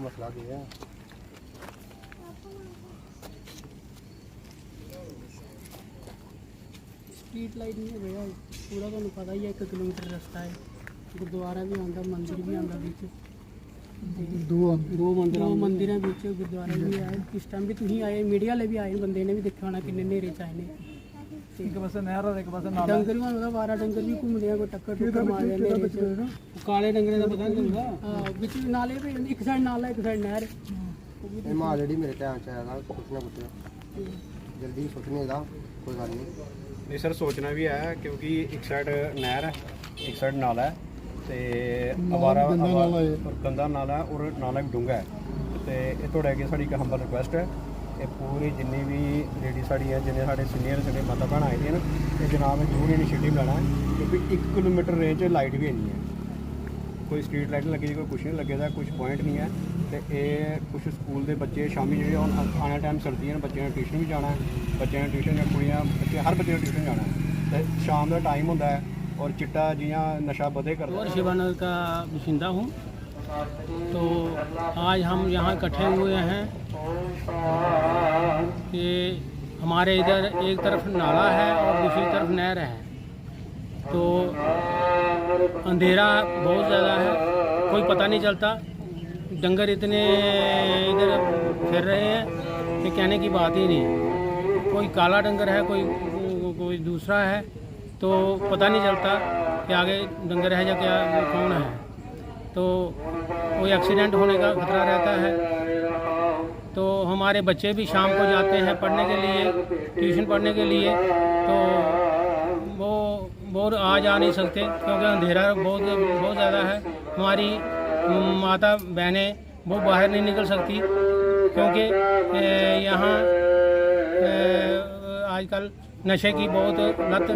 मसला दिया street light नहीं है भैया, पूरा तो पता ही है 1 किलोमीटर रास्ता है, गुरुद्वारा भी आंदा, मंदिर भी आंदा बीच, दो मंदिर है बीच, गुरुद्वारा भी आए, इस टाइम भी तुम आए, मीडिया वाले भी आए, बंदे ने भी देखा होना किन्ने नेरे च आए ने, एक पासे नहर और एक पासे नाला, डंगर भी होगा, 12 डंगर भी घूमदे हैं, कोई टक्कर मार रहे नेरे च, काले डंगरे का पता नहीं चलदा, हां बीच नाले पे एक साइड नाला एक साइड नहर, ये मां ऑलरेडी मेरे ध्यान च आया था, कुछ ना कुछ जल्दी सोचने का कोई गल नहीं सर, सोचना भी है क्योंकि एक साइड नहर है, एक साइड नाला है, तो अवारा गंदा नाला है और नाला भी डूंगा है, तो ये थोड़े अगे साड़ी एक हंबल रिक्वेस्ट है, ये पूरी जिन्नी भी लेडी साड़ी है, जिन्हें साढ़े सीनियर साढ़े माता भैन आए थे ना, ये जनाब जरूर इनिशिएटिव लेना है, क्योंकि 1 किलोमीटर रेंज लाइट भी नहीं है, कोई स्ट्रीट लाइट नहीं लगी, कोई कुछ नहीं लगे, कुछ पॉइंट नहीं है, तो ये कुछ स्कूल के बच्चे शामी जो आने टाइम सर्दियां बच्चों ने ट्यूशन भी जाना है, बच्चों ने ट्यूशन या कुड़ियाँ बच्चे हर बच्चे ने ट्यूशन जाना है, तो शाम का टाइम होता है और चिट्टा जियां नशा बदे करता है। और शिवानगर का बाशिंदा हूँ, तो आज हम यहाँ इकट्ठे हुए हैं कि हमारे इधर एक तरफ नाला है और दूसरी तरफ नहर है, तो अंधेरा बहुत ज़्यादा है, कोई पता नहीं चलता, डंगर इतने इधर फिर रहे हैं कि कहने की बात ही नहीं, कोई काला डंगर है, कोई दूसरा है, तो पता नहीं चलता कि आगे डंगर है या क्या कौन है, तो कोई एक्सीडेंट होने का खतरा रहता है, तो हमारे बच्चे भी शाम को जाते हैं पढ़ने के लिए, ट्यूशन पढ़ने के लिए, तो वो आ जा नहीं सकते क्योंकि अंधेरा बहुत ज़्यादा है, हमारी माता बहनें वो बाहर नहीं निकल सकती क्योंकि यहाँ आजकल नशे की बहुत लत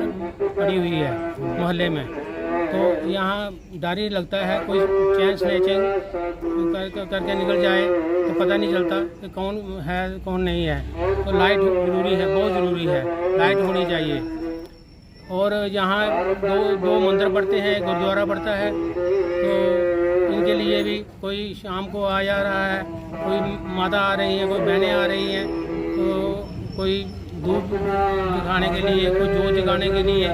पड़ी हुई है मोहल्ले में, तो यहाँ डर ही लगता है, कोई चैन स्नैचिंग करके निकल जाए तो पता नहीं चलता कि कौन है कौन नहीं है, तो लाइट ज़रूरी है, बहुत ज़रूरी है, लाइट होनी चाहिए। और यहाँ दो मंदिर पड़ते हैं, गुरुद्वारा पड़ता है, तो इनके लिए भी कोई शाम को आ जा रहा है, कोई माता आ रही हैं, कोई बहनें आ रही हैं, तो कोई धूप दिखाने के लिए, कोई जोत जगाने के लिए,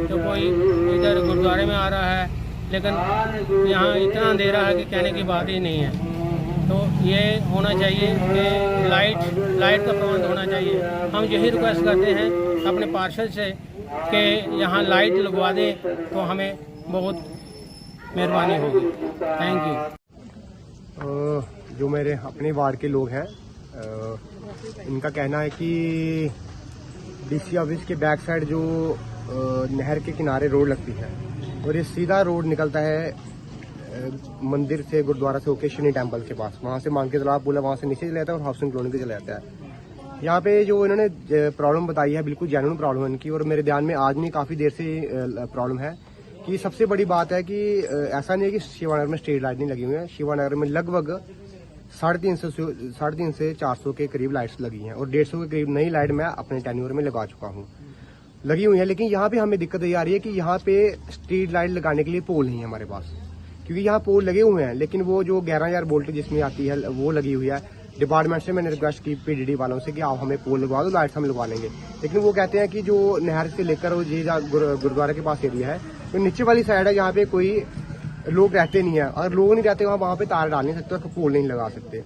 तो कोई इधर गुरुद्वारे में आ रहा है, लेकिन यहाँ इतना अंधेरा है कि कहने की बात ही नहीं है। तो ये होना चाहिए कि लाइट का प्रबंध होना चाहिए। हम यही रिक्वेस्ट करते हैं अपने पार्षद से कि यहाँ लाइट लगवा दें तो हमें बहुत मेहरबानी होगी। Thank you. जो मेरे अपने वार्ड के लोग हैं, इनका कहना है कि डीसी ऑफिस के बैक साइड जो नहर के किनारे रोड लगती है और ये सीधा रोड निकलता है मंदिर से, गुरुद्वारा से होकर शनि टेम्पल के पास, वहाँ से मांग के तालाब पुल है, वहाँ से नीचे चला जाता है और हाउसिंग कॉलोनी पे चला जाता है। यहाँ पे जो इन्होंने प्रॉब्लम बताई है बिल्कुल जेन्युइन प्रॉब्लम है इनकी, और मेरे ध्यान में आज नहीं काफ़ी देर से प्रॉब्लम है कि सबसे बड़ी बात है कि ऐसा नहीं है कि शिवानगर में स्ट्रीट लाइट नहीं लगी हुई है, शिवानगर में लगभग 350 से 400 के करीब लाइट्स लगी हैं और 150 के करीब नई लाइट मैं अपने टेन्योर में लगा चुका हूँ, लगी हुई है। लेकिन यहाँ पे हमें दिक्कत ये आ रही है कि यहाँ पे स्ट्रीट लाइट लगाने के लिए पोल नहीं है हमारे पास, क्योंकि यहाँ पोल लगे हुए हैं, लेकिन वो जो 11,000 वोल्ट जिसमें आती है वो लगी हुई है। डिपार्टमेंट से मैंने रिक्वेस्ट की पीडीडी वालों से कि आप हमें पोल लगवा दो, लाइट्स हम लगवा लेंगे, लेकिन वो कहते हैं कि जो नहर से लेकर ये गुरुद्वारा के पास एरिया है, तो नीचे वाली साइड है, यहाँ पे कोई लोग रहते नहीं है, अगर लोग नहीं रहते वहाँ पे तार डाल नहीं सकते और पोल नहीं लगा सकते,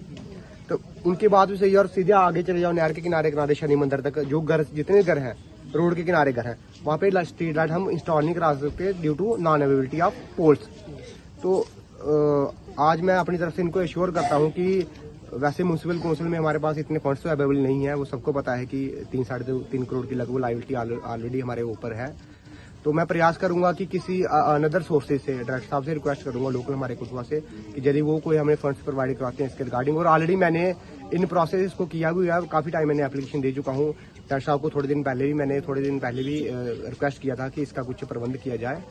तो उनकी बात भी सही है। और सीधे आगे चले जाओ नहर के किनारे शनि मंदिर तक, जो घर जितने घर हैं रोड के किनारे घर हैं, वहाँ पे स्ट्रीट लाइट हम इंस्टॉल नहीं करा सकते due to non availability of poles. तो आज मैं अपनी तरफ से इनको एश्योर करता हूँ कि वैसे म्यूनसिपल काउंसिल में हमारे पास इतने फंड्स तो अवेलेबल नहीं है, वो सबको पता है कि 3-3.5 करोड़ की लगभग लायबिलिटी ऑलरेडी हमारे ऊपर है, तो मैं प्रयास करूंगा कि किसी अनदर सोर्सेज से, डायरेक्टर साहब से रिक्वेस्ट करूंगा लोकल हमारे कुटुंबा से कि यदि वो कोई हमें फंड्स प्रोवाइड कराते हैं इसके रिगार्डिंग, और ऑलरेडी मैंने इन प्रोसेस इसको किया भी है, काफ़ी टाइम मैंने एप्लीकेशन दे चुका हूँ। डायरेक्टर साहब को थोड़े दिन पहले भी रिक्वेस्ट किया था कि इसका कुछ प्रबंध किया जाए,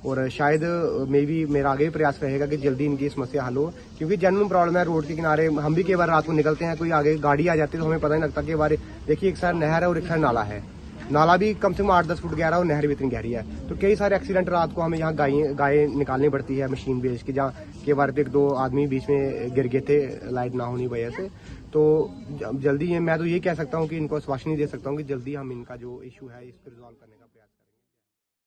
और शायद मे भी मेरा आगे भी प्रयास रहेगा कि जल्दी इनकी समस्या हल हो, क्योंकि जेन्युइन प्रॉब्लम है रोड के किनारे। हम भी कई बार रात को निकलते हैं, कोई आगे गाड़ी आ जाती है तो हमें पता नहीं लगता कि बार देखिए एक साइड नहर है और एक साइड नाला है, नाला भी कम से कम 8-10 फुट गहरा और नहर भी इतनी गहरी है। तो कई सारे एक्सीडेंट रात को हमें यहाँ गाय निकालनी पड़ती है मशीन बेच के, जहाँ के बार पे 1-2 आदमी बीच में गिर गए थे लाइट ना होने की वजह से। तो जल्दी मैं तो ये कह सकता हूँ कि इनको आश्वासन नहीं दे सकता हूँ कि जल्दी हम इनका जो इशू है इस पर रिजॉल्व करने का